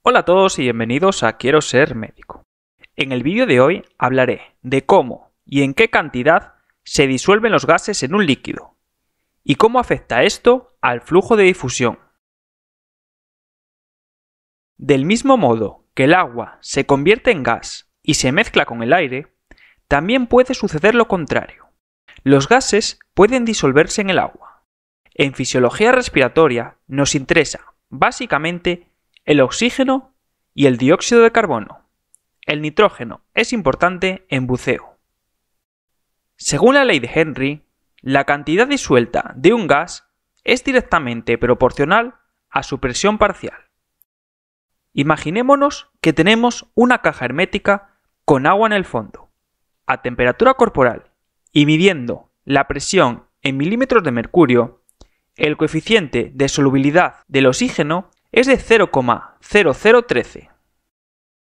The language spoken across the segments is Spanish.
Hola a todos y bienvenidos a Quiero ser médico. En el vídeo de hoy hablaré de cómo y en qué cantidad se disuelven los gases en un líquido y cómo afecta esto al flujo de difusión. Del mismo modo que el agua se convierte en gas y se mezcla con el aire, también puede suceder lo contrario. Los gases pueden disolverse en el agua. En fisiología respiratoria nos interesa básicamente el oxígeno y el dióxido de carbono. El nitrógeno es importante en buceo. Según la ley de Henry, la cantidad disuelta de un gas es directamente proporcional a su presión parcial. Imaginémonos que tenemos una caja hermética con agua en el fondo, a temperatura corporal, y midiendo la presión en milímetros de mercurio, el coeficiente de solubilidad del oxígeno es de 0,0013.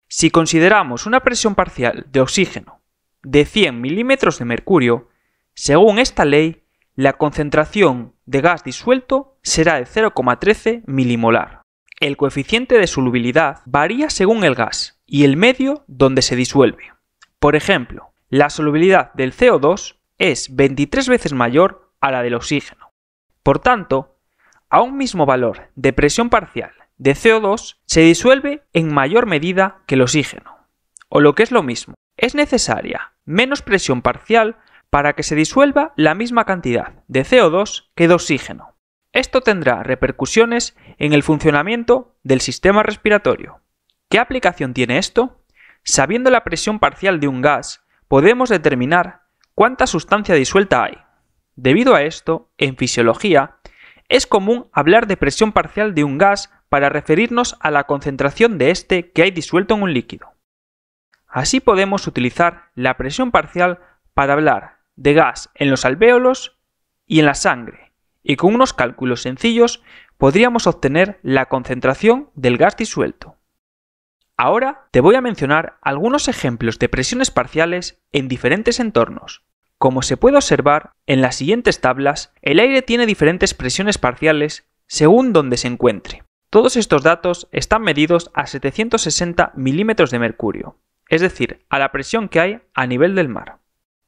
Si consideramos una presión parcial de oxígeno de 100 milímetros de mercurio, según esta ley, la concentración de gas disuelto será de 0,13 milimolar. El coeficiente de solubilidad varía según el gas y el medio donde se disuelve. Por ejemplo, la solubilidad del CO2 es 23 veces mayor a la del oxígeno. Por tanto, a un mismo valor de presión parcial de CO2 se disuelve en mayor medida que el oxígeno. O lo que es lo mismo, es necesaria menos presión parcial para que se disuelva la misma cantidad de CO2 que de oxígeno. Esto tendrá repercusiones en el funcionamiento del sistema respiratorio. ¿Qué aplicación tiene esto? Sabiendo la presión parcial de un gas, podemos determinar cuánta sustancia disuelta hay. Debido a esto, en fisiología, es común hablar de presión parcial de un gas para referirnos a la concentración de este que hay disuelto en un líquido. Así podemos utilizar la presión parcial para hablar de gas en los alvéolos y en la sangre, y con unos cálculos sencillos podríamos obtener la concentración del gas disuelto. Ahora te voy a mencionar algunos ejemplos de presiones parciales en diferentes entornos. Como se puede observar en las siguientes tablas, el aire tiene diferentes presiones parciales según donde se encuentre. Todos estos datos están medidos a 760 milímetros de mercurio, es decir, a la presión que hay a nivel del mar.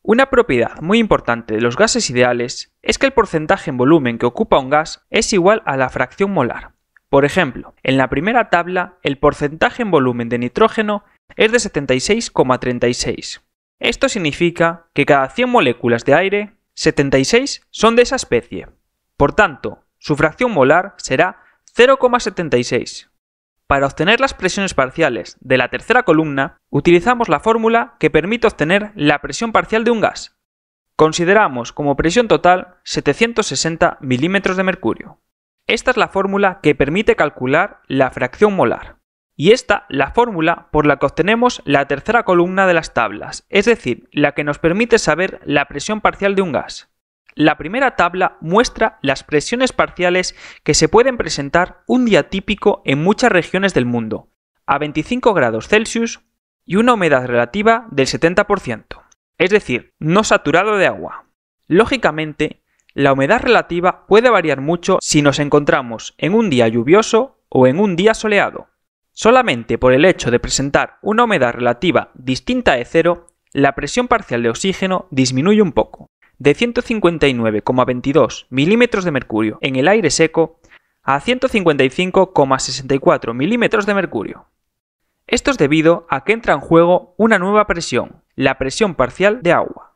Una propiedad muy importante de los gases ideales es que el porcentaje en volumen que ocupa un gas es igual a la fracción molar. Por ejemplo, en la primera tabla el porcentaje en volumen de nitrógeno es de 76,36. Esto significa que cada 100 moléculas de aire, 76 son de esa especie. Por tanto, su fracción molar será 0,76. Para obtener las presiones parciales de la tercera columna, utilizamos la fórmula que permite obtener la presión parcial de un gas. Consideramos como presión total 760 milímetros de mercurio. Esta es la fórmula que permite calcular la fracción molar. Y esta la fórmula por la que obtenemos la tercera columna de las tablas, es decir, la que nos permite saber la presión parcial de un gas. La primera tabla muestra las presiones parciales que se pueden presentar un día típico en muchas regiones del mundo, a 25 grados Celsius y una humedad relativa del 70%, es decir, no saturado de agua. Lógicamente, la humedad relativa puede variar mucho si nos encontramos en un día lluvioso o en un día soleado. Solamente por el hecho de presentar una humedad relativa distinta de cero, la presión parcial de oxígeno disminuye un poco, de 159,22 milímetros de mercurio en el aire seco a 155,64 milímetros de mercurio. Esto es debido a que entra en juego una nueva presión, la presión parcial de agua.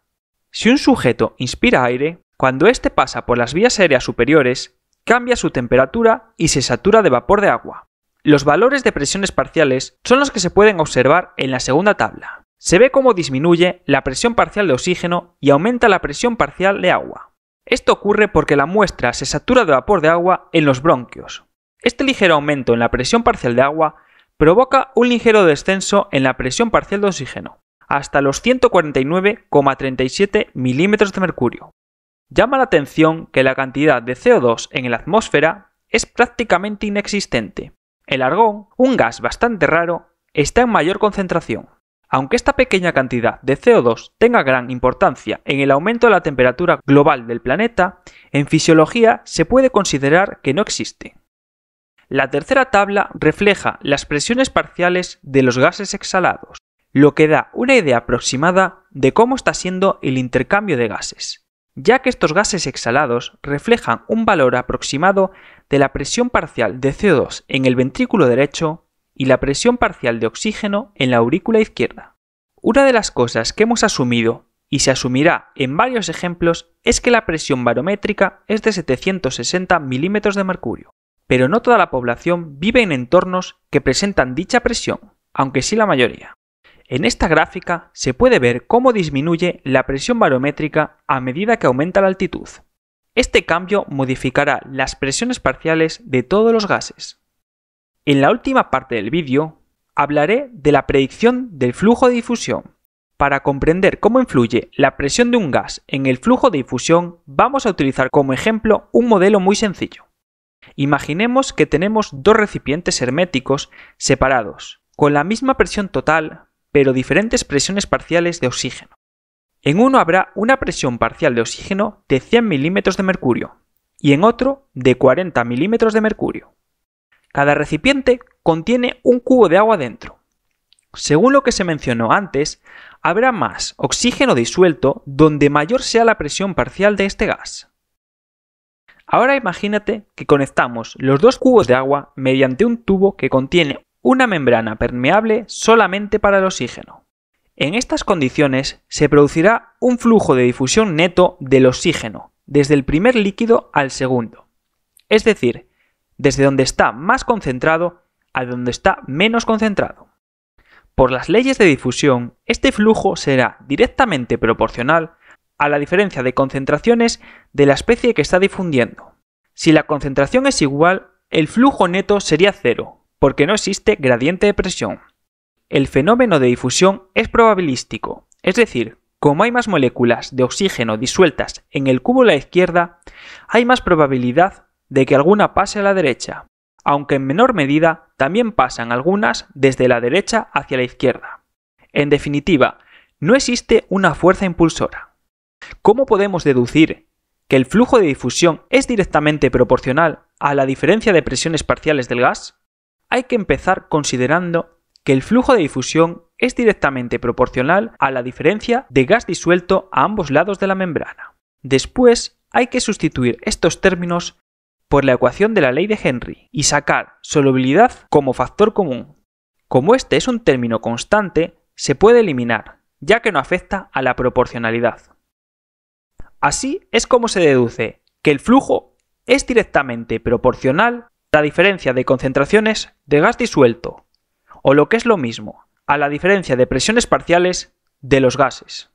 Si un sujeto inspira aire, cuando éste pasa por las vías aéreas superiores, cambia su temperatura y se satura de vapor de agua. Los valores de presiones parciales son los que se pueden observar en la segunda tabla. Se ve cómo disminuye la presión parcial de oxígeno y aumenta la presión parcial de agua. Esto ocurre porque la muestra se satura de vapor de agua en los bronquios. Este ligero aumento en la presión parcial de agua provoca un ligero descenso en la presión parcial de oxígeno, hasta los 149,37 milímetros de mercurio. Llama la atención que la cantidad de CO2 en la atmósfera es prácticamente inexistente. El argón, un gas bastante raro, está en mayor concentración. Aunque esta pequeña cantidad de CO2 tenga gran importancia en el aumento de la temperatura global del planeta, en fisiología se puede considerar que no existe. La tercera tabla refleja las presiones parciales de los gases exhalados, lo que da una idea aproximada de cómo está siendo el intercambio de gases, ya que estos gases exhalados reflejan un valor aproximado de la presión parcial de CO2 en el ventrículo derecho y la presión parcial de oxígeno en la aurícula izquierda. Una de las cosas que hemos asumido y se asumirá en varios ejemplos es que la presión barométrica es de 760 milímetros de mercurio, pero no toda la población vive en entornos que presentan dicha presión, aunque sí la mayoría. En esta gráfica se puede ver cómo disminuye la presión barométrica a medida que aumenta la altitud. Este cambio modificará las presiones parciales de todos los gases. En la última parte del vídeo hablaré de la predicción del flujo de difusión. Para comprender cómo influye la presión de un gas en el flujo de difusión, vamos a utilizar como ejemplo un modelo muy sencillo. Imaginemos que tenemos dos recipientes herméticos separados, con la misma presión total, pero diferentes presiones parciales de oxígeno. En uno habrá una presión parcial de oxígeno de 100 milímetros de mercurio y en otro de 40 milímetros de mercurio. Cada recipiente contiene un cubo de agua dentro. Según lo que se mencionó antes, habrá más oxígeno disuelto donde mayor sea la presión parcial de este gas. Ahora imagínate que conectamos los dos cubos de agua mediante un tubo que contiene una membrana permeable solamente para el oxígeno. En estas condiciones se producirá un flujo de difusión neto del oxígeno desde el primer líquido al segundo, es decir, desde donde está más concentrado a donde está menos concentrado. Por las leyes de difusión, este flujo será directamente proporcional a la diferencia de concentraciones de la especie que está difundiendo. Si la concentración es igual, el flujo neto sería cero, porque no existe gradiente de presión. El fenómeno de difusión es probabilístico, es decir, como hay más moléculas de oxígeno disueltas en el cubo a la izquierda, hay más probabilidad de que alguna pase a la derecha, aunque en menor medida también pasan algunas desde la derecha hacia la izquierda. En definitiva, no existe una fuerza impulsora. ¿Cómo podemos deducir que el flujo de difusión es directamente proporcional a la diferencia de presiones parciales del gas? Hay que empezar considerando que el flujo de difusión es directamente proporcional a la diferencia de gas disuelto a ambos lados de la membrana. Después hay que sustituir estos términos por la ecuación de la ley de Henry y sacar solubilidad como factor común. Como este es un término constante, se puede eliminar, ya que no afecta a la proporcionalidad. Así es como se deduce que el flujo es directamente proporcional a la diferencia de concentraciones de gas disuelto, o lo que es lo mismo, a la diferencia de presiones parciales de los gases.